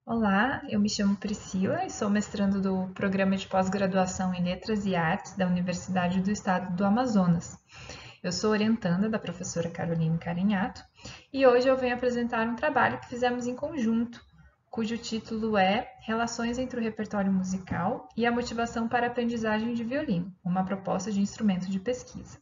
Olá, eu me chamo Priscila e sou mestrando do Programa de Pós-Graduação em Letras e Artes da Universidade do Estado do Amazonas. Eu sou orientanda da professora Caroline Carinhato e hoje eu venho apresentar um trabalho que fizemos em conjunto, cujo título é Relações entre o repertório musical e a motivação para a aprendizagem de violino, uma proposta de instrumento de pesquisa.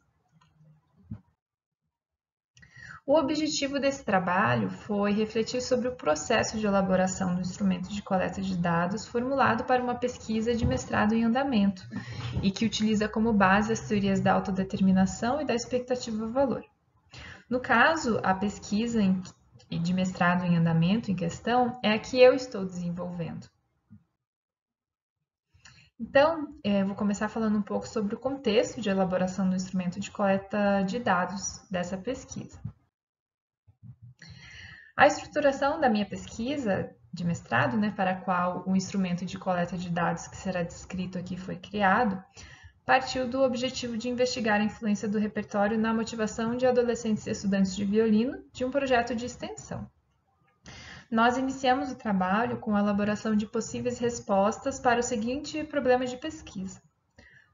O objetivo desse trabalho foi refletir sobre o processo de elaboração do instrumento de coleta de dados formulado para uma pesquisa de mestrado em andamento e que utiliza como base as teorias da autodeterminação e da expectativa-valor. No caso, a pesquisa de mestrado em andamento em questão é a que eu estou desenvolvendo. Então, vou começar falando um pouco sobre o contexto de elaboração do instrumento de coleta de dados dessa pesquisa. A estruturação da minha pesquisa de mestrado, para a qual o instrumento de coleta de dados que será descrito aqui foi criado, partiu do objetivo de investigar a influência do repertório na motivação de adolescentes e estudantes de violino de um projeto de extensão. Nós iniciamos o trabalho com a elaboração de possíveis respostas para o seguinte problema de pesquisa: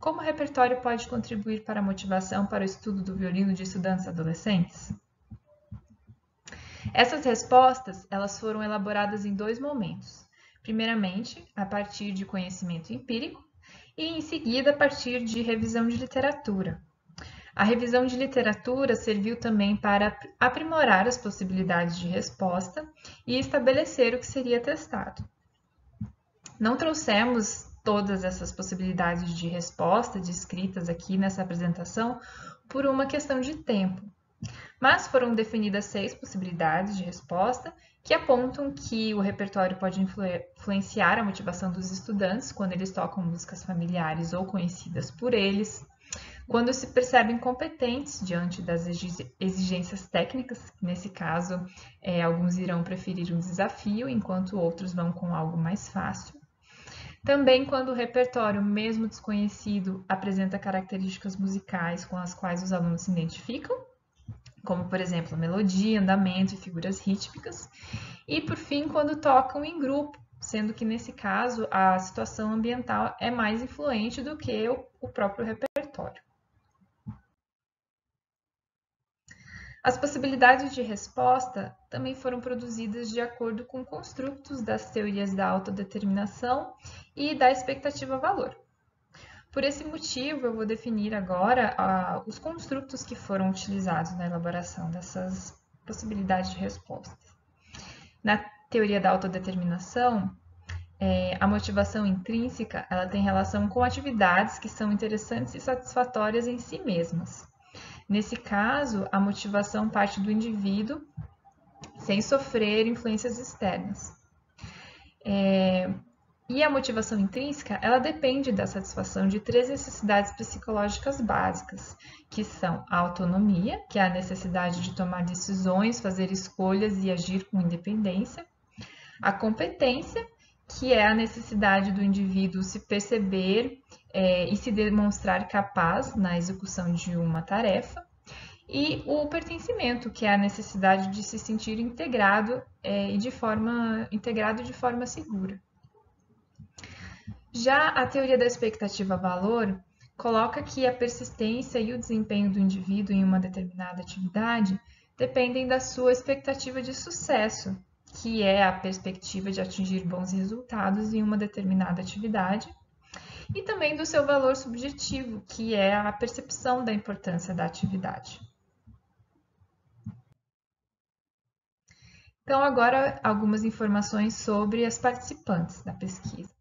como o repertório pode contribuir para a motivação para o estudo do violino de estudantes adolescentes? Essas respostas, elas foram elaboradas em dois momentos. Primeiramente, a partir de conhecimento empírico e, em seguida, a partir de revisão de literatura. A revisão de literatura serviu também para aprimorar as possibilidades de resposta e estabelecer o que seria testado. Não trouxemos todas essas possibilidades de resposta descritas aqui nessa apresentação por uma questão de tempo, mas foram definidas 6 possibilidades de resposta que apontam que o repertório pode influenciar a motivação dos estudantes quando eles tocam músicas familiares ou conhecidas por eles, quando se percebem competentes diante das exigências técnicas, nesse caso, alguns irão preferir um desafio, enquanto outros vão com algo mais fácil. Também quando o repertório, mesmo desconhecido, apresenta características musicais com as quais os alunos se identificam, como, por exemplo, melodia, andamento e figuras rítmicas. E, por fim, quando tocam em grupo, sendo que, nesse caso, a situação ambiental é mais influente do que o próprio repertório. As possibilidades de resposta também foram produzidas de acordo com construtos das teorias da autodeterminação e da expectativa-valor. Por esse motivo, eu vou definir agora os construtos que foram utilizados na elaboração dessas possibilidades de respostas. Na teoria da autodeterminação, a motivação intrínseca ela tem relação com atividades que são interessantes e satisfatórias em si mesmas. Nesse caso, a motivação parte do indivíduo sem sofrer influências externas. E a motivação intrínseca, ela depende da satisfação de 3 necessidades psicológicas básicas, que são a autonomia, que é a necessidade de tomar decisões, fazer escolhas e agir com independência, a competência, que é a necessidade do indivíduo se perceber e se demonstrar capaz na execução de uma tarefa, e o pertencimento, que é a necessidade de se sentir integrado de forma segura. Já a teoria da expectativa-valor coloca que a persistência e o desempenho do indivíduo em uma determinada atividade dependem da sua expectativa de sucesso, que é a perspectiva de atingir bons resultados em uma determinada atividade, e também do seu valor subjetivo, que é a percepção da importância da atividade. Então, agora algumas informações sobre as participantes da pesquisa.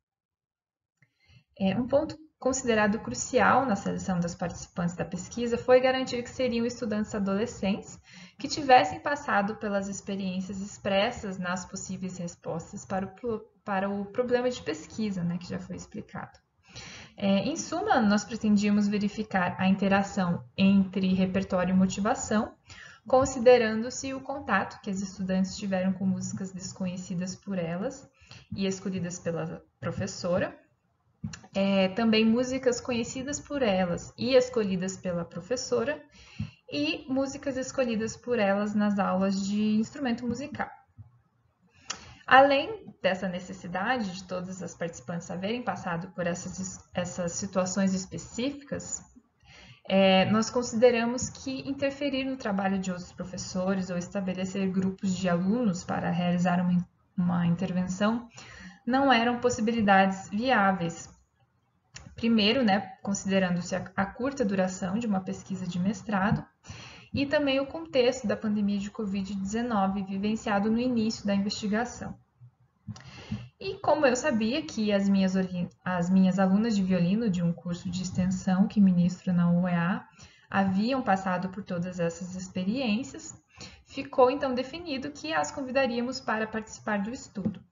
Um ponto considerado crucial na seleção das participantes da pesquisa foi garantir que seriam estudantes adolescentes que tivessem passado pelas experiências expressas nas possíveis respostas para o problema de pesquisa, que já foi explicado. Em suma, nós pretendíamos verificar a interação entre repertório e motivação, considerando-se o contato que as estudantes tiveram com músicas desconhecidas por elas e escolhidas pela professora, também músicas conhecidas por elas e escolhidas pela professora, e músicas escolhidas por elas nas aulas de instrumento musical. Além dessa necessidade de todas as participantes haverem passado por essas situações específicas, nós consideramos que interferir no trabalho de outros professores ou estabelecer grupos de alunos para realizar uma intervenção não eram possibilidades viáveis. Primeiro, considerando-se a curta duração de uma pesquisa de mestrado e também o contexto da pandemia de Covid-19 vivenciado no início da investigação. E como eu sabia que as minhas alunas de violino de um curso de extensão que ministro na UEA haviam passado por todas essas experiências, ficou então definido que as convidaríamos para participar do estudo.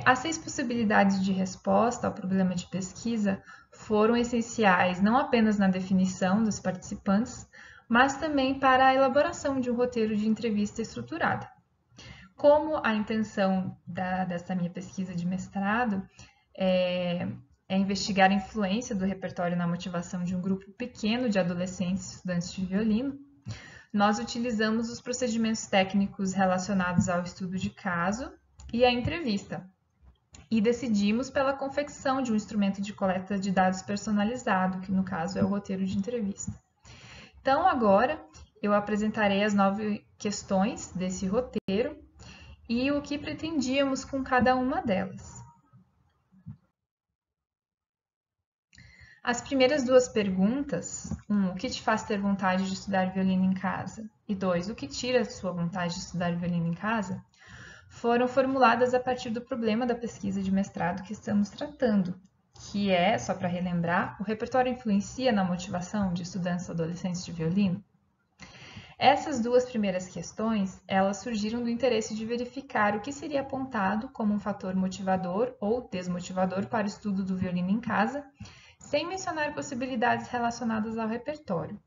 As 6 possibilidades de resposta ao problema de pesquisa foram essenciais não apenas na definição dos participantes, mas também para a elaboração de um roteiro de entrevista estruturada. Como a intenção dessa minha pesquisa de mestrado é investigar a influência do repertório na motivação de um grupo pequeno de adolescentes estudantes de violino, nós utilizamos os procedimentos técnicos relacionados ao estudo de caso e à entrevista, e decidimos pela confecção de um instrumento de coleta de dados personalizado, que no caso é o roteiro de entrevista. Então, agora eu apresentarei as 9 questões desse roteiro e o que pretendíamos com cada uma delas. As primeiras 2 perguntas, 1, o que te faz ter vontade de estudar violino em casa? E 2, o que tira a sua vontade de estudar violino em casa? Foram formuladas a partir do problema da pesquisa de mestrado que estamos tratando, que é, só para relembrar, o repertório influencia na motivação de estudantes adolescentes de violino? Essas 2 primeiras questões, elas surgiram do interesse de verificar o que seria apontado como um fator motivador ou desmotivador para o estudo do violino em casa, sem mencionar possibilidades relacionadas ao repertório.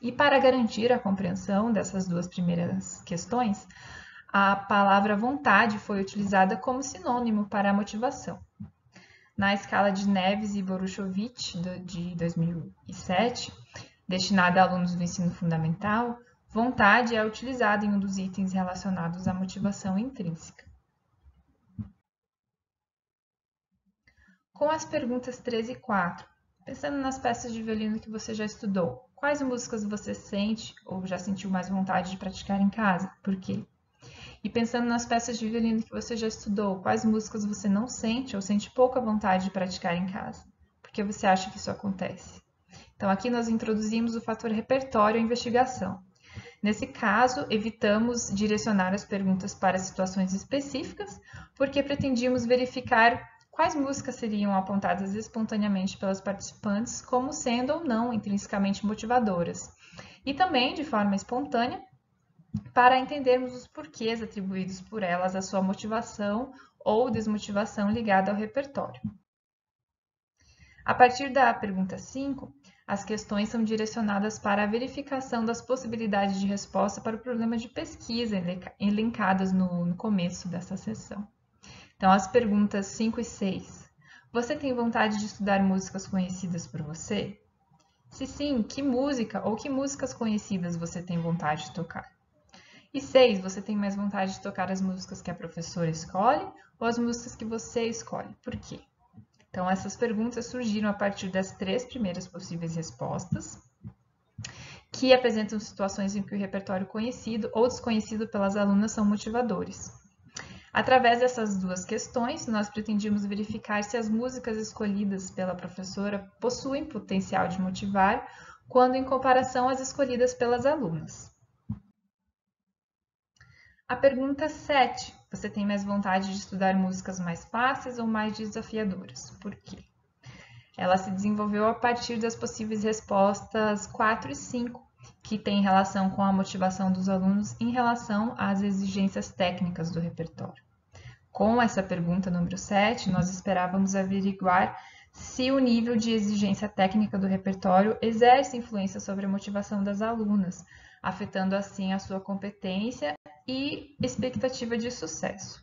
E para garantir a compreensão dessas 2 primeiras questões, a palavra vontade foi utilizada como sinônimo para a motivação. Na escala de Neves e Boruchovich, de 2007, destinada a alunos do ensino fundamental, vontade é utilizada em um dos itens relacionados à motivação intrínseca. Com as perguntas 3 e 4, pensando nas peças de violino que você já estudou, quais músicas você sente ou já sentiu mais vontade de praticar em casa? Por quê? E pensando nas peças de violino que você já estudou, quais músicas você não sente ou sente pouca vontade de praticar em casa? Por que você acha que isso acontece? Então, aqui nós introduzimos o fator repertório à investigação. Nesse caso, evitamos direcionar as perguntas para situações específicas, porque pretendíamos verificar quais músicas seriam apontadas espontaneamente pelas participantes como sendo ou não intrinsecamente motivadoras. E também, de forma espontânea, para entendermos os porquês atribuídos por elas à sua motivação ou desmotivação ligada ao repertório. A partir da pergunta 5, as questões são direcionadas para a verificação das possibilidades de resposta para o problema de pesquisa elencadas no começo dessa sessão. Então, as perguntas 5 e 6. Você tem vontade de estudar músicas conhecidas por você? Se sim, que música ou que músicas conhecidas você tem vontade de tocar? E 6, você tem mais vontade de tocar as músicas que a professora escolhe ou as músicas que você escolhe? Por quê? Então, essas perguntas surgiram a partir das 3 primeiras possíveis respostas, que apresentam situações em que o repertório conhecido ou desconhecido pelas alunas são motivadores. Através dessas 2 questões, nós pretendíamos verificar se as músicas escolhidas pela professora possuem potencial de motivar, quando em comparação às escolhidas pelas alunas. A pergunta 7. Você tem mais vontade de estudar músicas mais fáceis ou mais desafiadoras? Por quê? Ela se desenvolveu a partir das possíveis respostas 4 e 5, que têm relação com a motivação dos alunos em relação às exigências técnicas do repertório. Com essa pergunta número 7, nós esperávamos averiguar se o nível de exigência técnica do repertório exerce influência sobre a motivação das alunas, afetando assim a sua competência e expectativa de sucesso.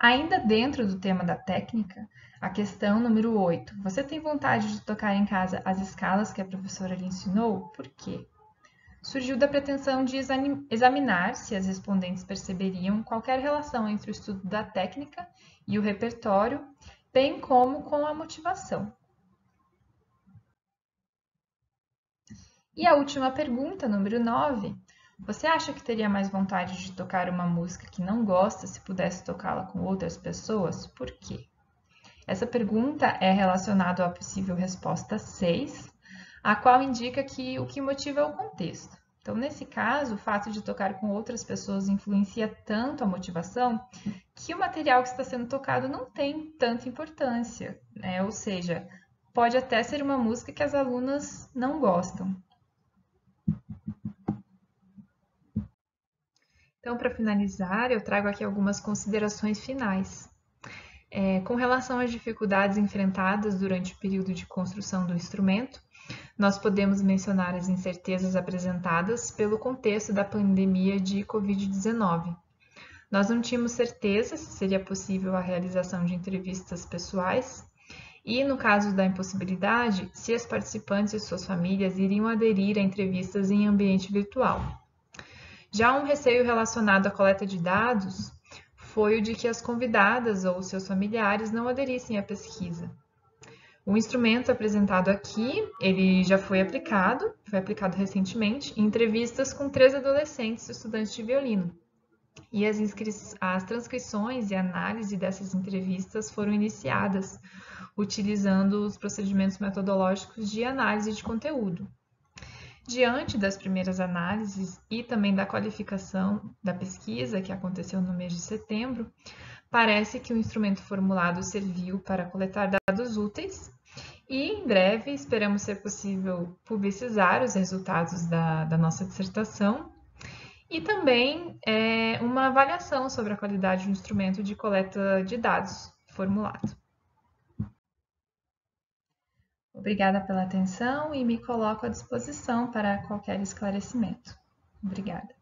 Ainda dentro do tema da técnica, a questão número 8. Você tem vontade de tocar em casa as escalas que a professora lhe ensinou? Por quê? Surgiu da pretensão de examinar se as respondentes perceberiam qualquer relação entre o estudo da técnica e o repertório, bem como com a motivação. E a última pergunta, número 9. Você acha que teria mais vontade de tocar uma música que não gosta se pudesse tocá-la com outras pessoas? Por quê? Essa pergunta é relacionada à possível resposta 6, a qual indica que o que motiva é o contexto. Então, nesse caso, o fato de tocar com outras pessoas influencia tanto a motivação que o material que está sendo tocado não tem tanta importância, né? Ou seja, pode até ser uma música que as alunas não gostam. Então, para finalizar, eu trago aqui algumas considerações finais. Com relação às dificuldades enfrentadas durante o período de construção do instrumento, nós podemos mencionar as incertezas apresentadas pelo contexto da pandemia de Covid-19. Nós não tínhamos certeza se seria possível a realização de entrevistas pessoais e, no caso da impossibilidade, se as participantes e suas famílias iriam aderir a entrevistas em ambiente virtual. Já um receio relacionado à coleta de dados foi o de que as convidadas ou seus familiares não aderissem à pesquisa. O instrumento apresentado aqui, ele já foi aplicado recentemente, em entrevistas com 3 adolescentes estudantes de violino. E as transcrições e análise dessas entrevistas foram iniciadas utilizando os procedimentos metodológicos de análise de conteúdo. Diante das primeiras análises e também da qualificação da pesquisa que aconteceu no mês de setembro, parece que o instrumento formulado serviu para coletar dados úteis e, em breve, esperamos ser possível publicizar os resultados da nossa dissertação e também uma avaliação sobre a qualidade do instrumento de coleta de dados formulado. Obrigada pela atenção e me coloco à disposição para qualquer esclarecimento. Obrigada.